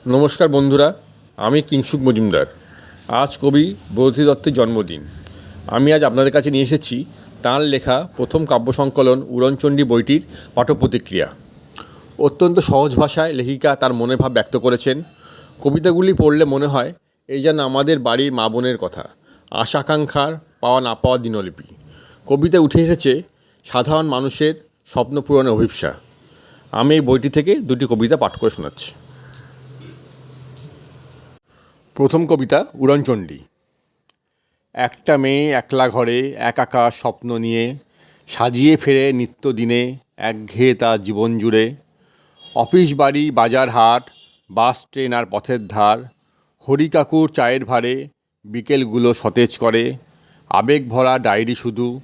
নমস্কার বন্ধুরা, আমি কিংশুক মজুমদার। আজ কবি বরথী দত্তের জন্মদিন। আমি আজ আপনাদের কাছে নিয়ে এসেছি তাঁর লেখা প্রথম কাব্য সংকলন উড়নচণ্ডী বইটির পাঠ্যপ্রতিক্রিয়া। অত্যন্ত সহজ ভাষায় লেখিকা তার মনের ভাব ব্যক্ত করেছেন। কবিতাগুলি পড়লে মনে হয় এই যেন আমাদের বাড়ির মা বোনের কথা, আশা আকাঙ্ক্ষার পাওয়া না পাওয়া দিনলিপি। কবিতায় উঠে এসেছে সাধারণ মানুষের স্বপ্ন পূরণের অভিপ্সা। আমি এই বইটি থেকে দুটি কবিতা পাঠ করে শোনাচ্ছি। প্রথম কবিতা উড়নচণ্ডী। একটা মেয়ে একলা ঘরে একাকার স্বপ্ন নিয়ে সাজিয়ে ফেরে নিত্যদিনে একঘেয়ে তার জীবন জুড়ে। অফিস বাড়ি বাজার হাট বাস ট্রেন আর পথের ধার, হরি কাকুর চায়ের ভারে বিকেলগুলো সতেজ করে। আবেগ ভরা ডায়েরি শুধু,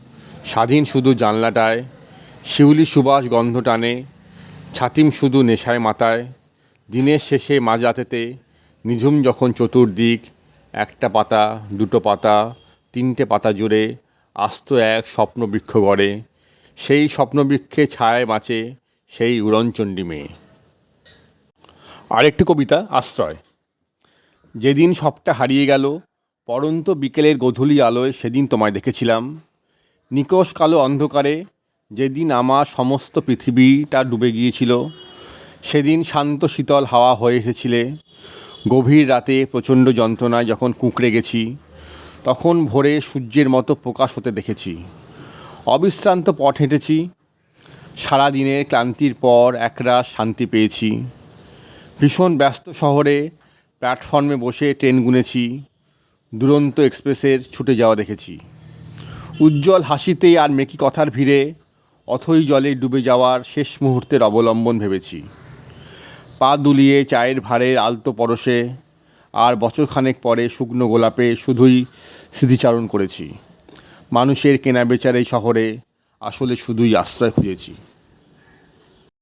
স্বাধীন শুধু জানলাটায়, শিউলি সুবাস গন্ধ টানে, ছাতিম শুধু নেশায় মাতায়। দিনের শেষে মাঝরাতেতে নিঝুম যখন চতুর্দিক, একটা পাতা দুটো পাতা তিনটে পাতা জুড়ে আস্ত এক স্বপ্নবৃক্ষ গড়ে। সেই স্বপ্নবৃক্ষে ছায় বাঁচে সেই উড়নচণ্ডী মেয়ে। আরেকটি কবিতা আশ্রয়। যেদিন সবটা হারিয়ে গেল পড়ন্ত বিকেলের গধূলি আলোয়, সেদিন তোমায় দেখেছিলাম। নিকষ কালো অন্ধকারে যেদিন আমার সমস্ত পৃথিবীটা ডুবে গিয়েছিল, সেদিন শান্ত শীতল হাওয়া হয়ে এসেছিলে। গভীর রাতে প্রচণ্ড যন্ত্রণায় যখন কুঁকড়ে গেছি, তখন ভোরে সূর্যের মতো প্রকাশ হতে দেখেছি। অবিশ্রান্ত পথ হেঁটেছি, সারাদিনের ক্লান্তির পর একরাশ শান্তি পেয়েছি। ভীষণ ব্যস্ত শহরে প্ল্যাটফর্মে বসে ট্রেন গুনেছি, দুরন্ত এক্সপ্রেসের ছুটে যাওয়া দেখেছি। উজ্জ্বল হাসিতে আর মেকি কথার ভিড়ে অথই জলে ডুবে যাওয়ার শেষ মুহূর্তের অবলম্বন ভেবেছি। পা দুলিয়ে চায়ের ভাঁড়ের আলতো পরশে আর বছরখানেক পরে শুকনো গোলাপে শুধুই স্মৃতিচারণ করেছি। মানুষের কেনা বেচার এই শহরে আসলে শুধুই আশ্রয় খুঁজেছি।